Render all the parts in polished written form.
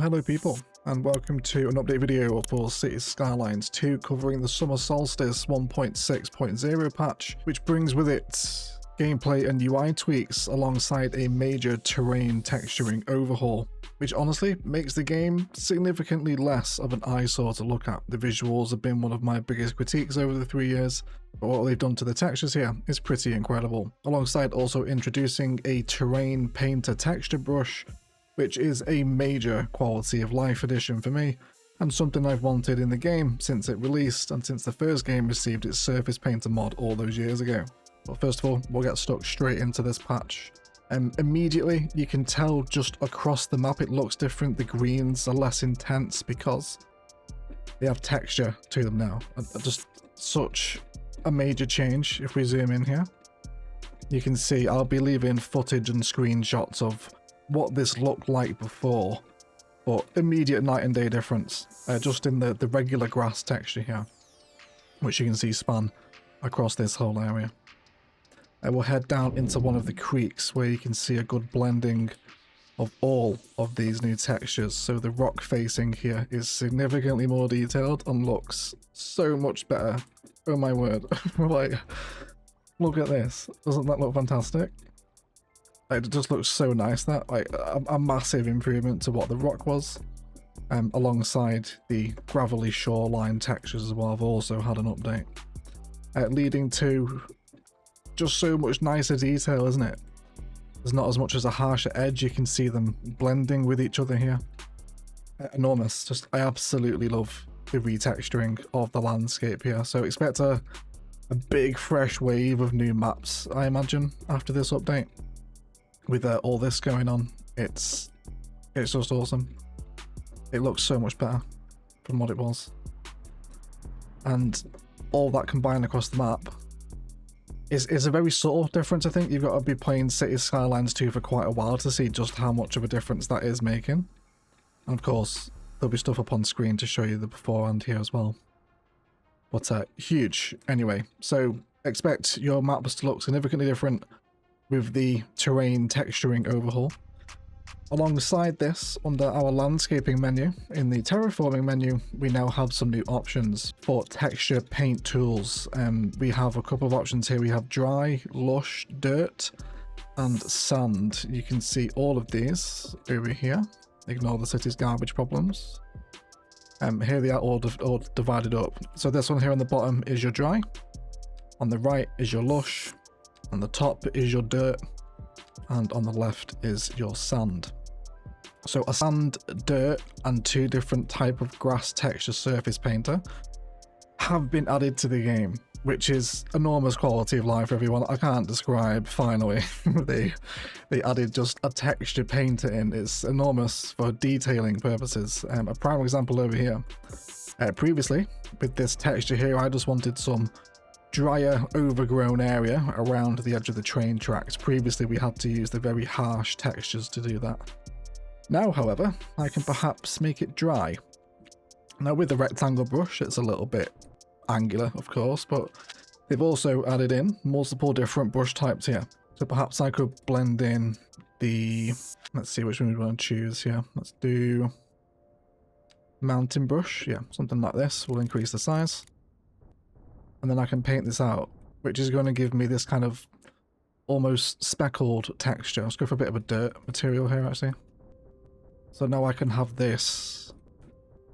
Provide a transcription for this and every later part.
hello people, and welcome to an update video for Cities Skylines 2 covering the Summer Solstice 1.6.0 patch, which brings with it gameplay and UI tweaks alongside a major terrain texturing overhaul, which honestly makes the game significantly less of an eyesore to look at. The visuals have been one of my biggest critiques over the 3 years, but what they've done to the textures here is pretty incredible, alongside also introducing a terrain painter texture brush, which is a major quality of life addition for me, and something I've wanted in the game since it released and since the first game received its Surface Painter mod all those years ago. But first of all, we'll get stuck straight into this patch. Immediately, you can tell just across the map it looks different. The greens are less intense because they have texture to them now. Just such a major change. If we zoom in here, you can see I'll be leaving footage and screenshots of what this looked like before, but immediate night and day difference just in the regular grass texture here, which you can see span across this whole area. We'll head down into one of the creeks where you can see a good blending of all of these new textures. So the rock facing here is significantly more detailed and looks so much better. Oh my word. Like, look at this. Doesn't that look fantastic? It just looks so nice. That like a massive improvement to what the rock was, alongside the gravelly shoreline textures as well. I've also had an update, leading to just so much nicer detail, isn't it? There's not as much as a harsher edge. You can see them blending with each other here. Enormous. Just I absolutely love the retexturing of the landscape here. So expect a big fresh wave of new maps, I imagine, after this update. With all this going on, it's just awesome. It looks so much better from what it was, and all that combined across the map is a very subtle difference. I think you've got to be playing Cities Skylines 2 for quite a while to see just how much of a difference that is making. And of course, there'll be stuff up on screen to show you the beforehand here as well. But huge. Anyway, so expect your maps to look significantly different with the terrain texturing overhaul. Alongside this, under our landscaping menu, in the terraforming menu, we now have some new options for texture paint tools. We have a couple of options here. We have dry, lush, dirt, and sand. You can see all of these over here. Ignore the city's garbage problems. Here they are all divided up. So this one here on the bottom is your dry. On the right is your lush. On the top is your dirt, and on the left is your sand. So a sand, dirt, and two different type of grass texture surface painter have been added to the game, which is enormous quality of life for everyone. I can't describe. Finally, they added just a texture painter in. It's enormous for detailing purposes. A prime example over here. Previously, with this texture here, I just wanted some drier, overgrown area around the edge of the train tracks. Previously, we had to use the very harsh textures to do that. Now, however, I can perhaps make it dry. Now, with the rectangle brush, it's a little bit angular, of course, but they've also added in multiple different brush types here. So perhaps I could blend in the... Let's see which one we want to choose here. Let's do mountain brush. Yeah, something like this. We'll increase the size. And then I can paint this out, which is going to give me this kind of almost speckled texture. Let's go for a bit of a dirt material here, actually. So now I can have this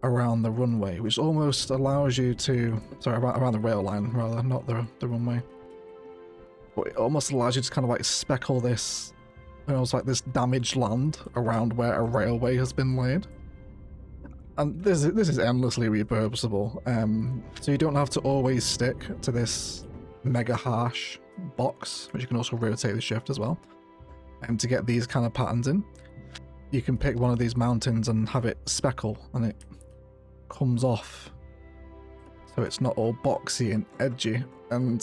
around the runway, which almost allows you to... Sorry, around the rail line, rather, not the runway. But it almost allows you to kind of like speckle this, almost like this damaged land around where a railway has been laid. And this is endlessly repurposable, so you don't have to always stick to this mega harsh box, which you can also rotate the shift as well. And to get these kind of patterns in, you can pick one of these mountains and have it speckle, and it comes off, so it's not all boxy and edgy. And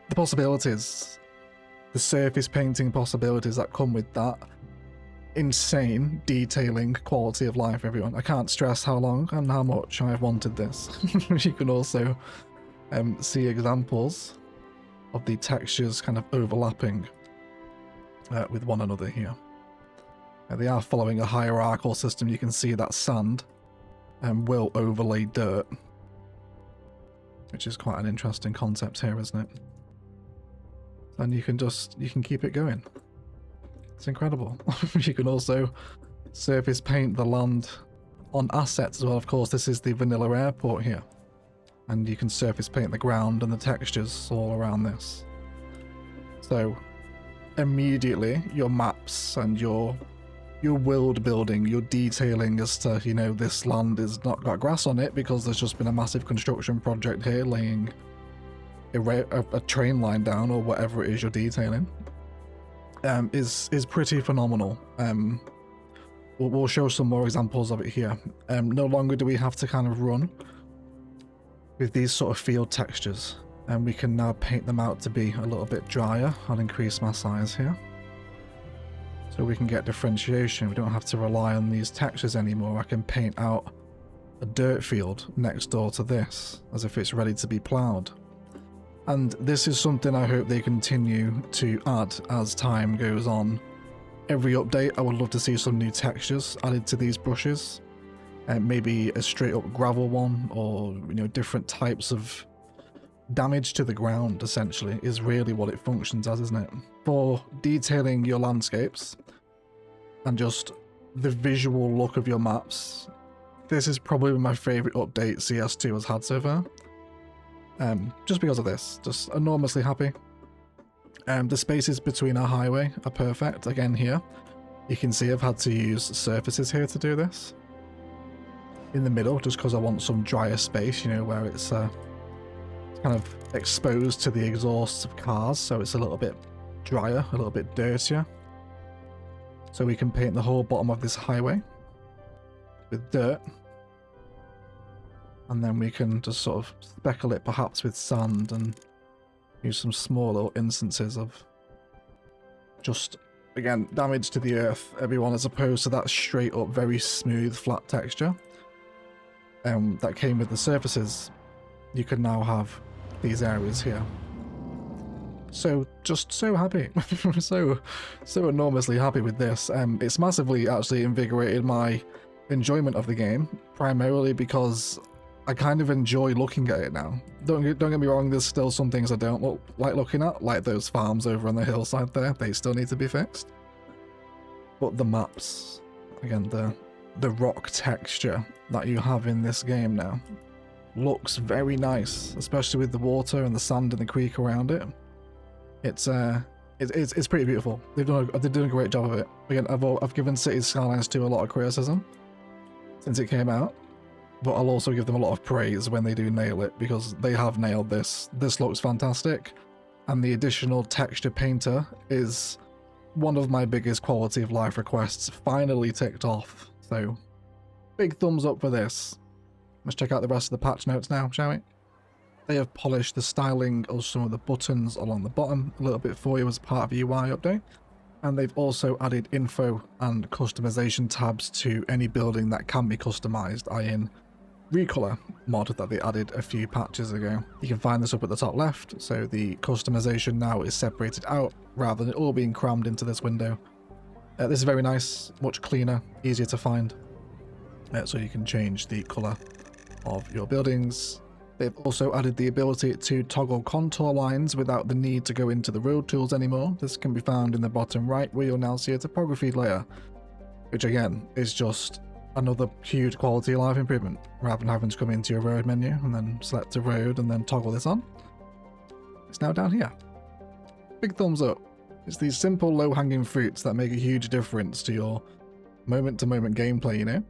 the possibilities, the surface painting possibilities that come with that, insane detailing quality of life, everyone. I can't stress how long and how much I've wanted this. You can also see examples of the textures kind of overlapping with one another here. They are following a hierarchical system. You can see that sand will overlay dirt, which is quite an interesting concept here, isn't it? And you can keep it going. It's incredible. You can also surface paint the land on assets as well. Of course, this is the vanilla airport here, and you can surface paint the ground and the textures all around this. So immediately your maps and your world building, your detailing as to, you know, this land is not got grass on it because there's just been a massive construction project here laying a train line down, or whatever it is you're detailing, is pretty phenomenal. We'll show some more examples of it here. No longer do we have to kind of run with these sort of field textures, and we can now paint them out to be a little bit drier. I'll increase my size here so we can get differentiation. We don't have to rely on these textures anymore. I can paint out a dirt field next door to this as if it's ready to be ploughed. And this is something I hope they continue to add as time goes on. Every update, I would love to see some new textures added to these brushes. Maybe a straight up gravel one, or, you know, different types of damage to the ground, essentially, is really what it functions as, isn't it? For detailing your landscapes and just the visual look of your maps, this is probably my favourite update CS2 has had so far. Just because of this, just enormously happy. The spaces between our highway are perfect. Again, here you can see I've had to use surfaces here to do this in the middle, just because I want some drier space, you know, where it's kind of exposed to the exhausts of cars, so it's a little bit drier, a little bit dirtier. So we can paint the whole bottom of this highway with dirt, and then we can just sort of speckle it perhaps with sand and use some small little instances of just, again, damage to the earth, everyone, as opposed to that straight up very smooth flat texture that came with the surfaces. You can now have these areas here. So just so happy. so enormously happy with this. It's massively actually invigorated my enjoyment of the game, primarily because I kind of enjoy looking at it now. Don't get me wrong, there's still some things I don't like looking at, like those farms over on the hillside there. They still need to be fixed. But the maps, again, the rock texture that you have in this game now looks very nice, especially with the water and the sand in the creek around it. It's pretty beautiful. They've done a great job of it. Again, I've given Cities Skylines 2 a lot of criticism since it came out, but I'll also give them a lot of praise when they do nail it, because they have nailed this. This looks fantastic, and the additional texture painter is one of my biggest quality of life requests finally ticked off. So big thumbs up for this. Let's check out the rest of the patch notes now, shall we? They have polished the styling of some of the buttons along the bottom a little bit for you as part of a UI update. And they've also added info and customization tabs to any building that can be customized, i.e. Recolor mod that they added a few patches ago. You can find this up at the top left, so the customization now is separated out rather than it all being crammed into this window. This is very nice, much cleaner, easier to find, so you can change the colour of your buildings. They've also added the ability to toggle contour lines without the need to go into the road tools anymore. This can be found in the bottom right, where you'll now see a topography layer, which again is just another huge quality of life improvement, rather than having to come into your road menu and then select a road and then toggle this on. It's now down here. Big thumbs up. It's these simple low-hanging fruits that make a huge difference to your moment-to-moment gameplay, you know?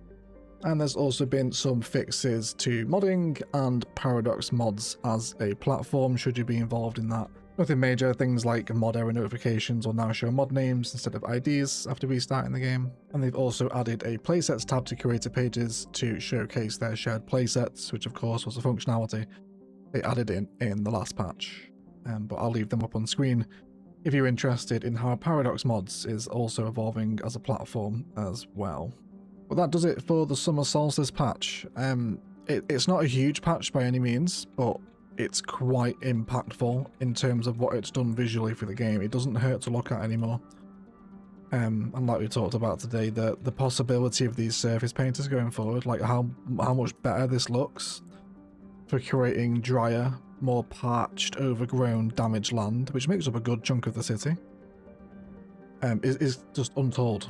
And there's also been some fixes to modding and Paradox mods as a platform, should you be involved in that. Nothing major. Things like mod error notifications will now show mod names instead of IDs after restarting the game. And they've also added a playsets tab to creator pages to showcase their shared playsets, which of course was a functionality they added in the last patch. But I'll leave them up on screen if you're interested in how Paradox mods is also evolving as a platform as well. Well, that does it for the Summer Solstice patch. It's not a huge patch by any means, but it's quite impactful in terms of what it's done visually for the game. It doesn't hurt to look at anymore. And like we talked about today, the possibility of these surface painters going forward, like how much better this looks for creating drier, more parched, overgrown, damaged land, which makes up a good chunk of the city, is just untold.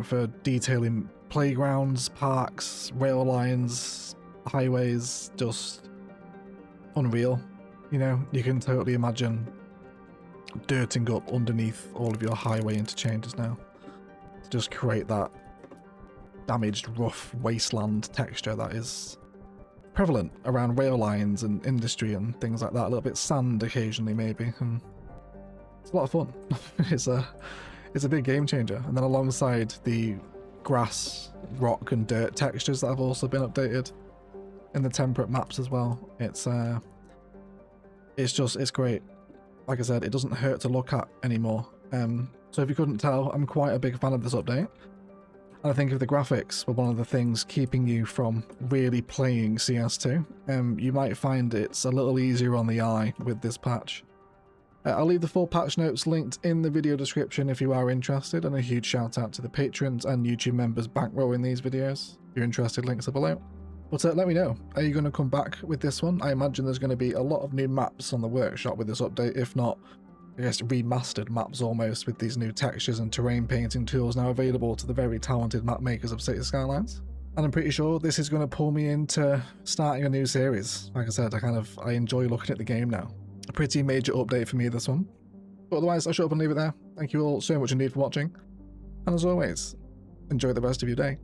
For detailing playgrounds, parks, rail lines, highways, just unreal. You know, you can totally imagine dirting up underneath all of your highway interchanges now to just create that damaged, rough wasteland texture that is prevalent around rail lines and industry and things like that. A little bit sand occasionally, maybe, and it's a lot of fun. it's a big game changer. And then alongside the grass, rock, and dirt textures that have also been updated in the temperate maps as well. It's great. Like I said, it doesn't hurt to look at anymore. So if you couldn't tell, I'm quite a big fan of this update. And I think if the graphics were one of the things keeping you from really playing CS2, you might find it's a little easier on the eye with this patch. I'll leave the full patch notes linked in the video description if you are interested, and a huge shout out to the patrons and YouTube members bankrolling these videos. If you're interested, links are below. But let me know, are you going to come back with this one? I imagine there's going to be a lot of new maps on the workshop with this update, if not, I guess, remastered maps almost, with these new textures and terrain painting tools now available to the very talented map makers of Cities Skylines. And I'm pretty sure this is going to pull me into starting a new series. Like I said, I enjoy looking at the game now. A pretty major update for me, this one. But otherwise, I'll shut up and leave it there. Thank you all so much indeed for watching. And as always, enjoy the rest of your day.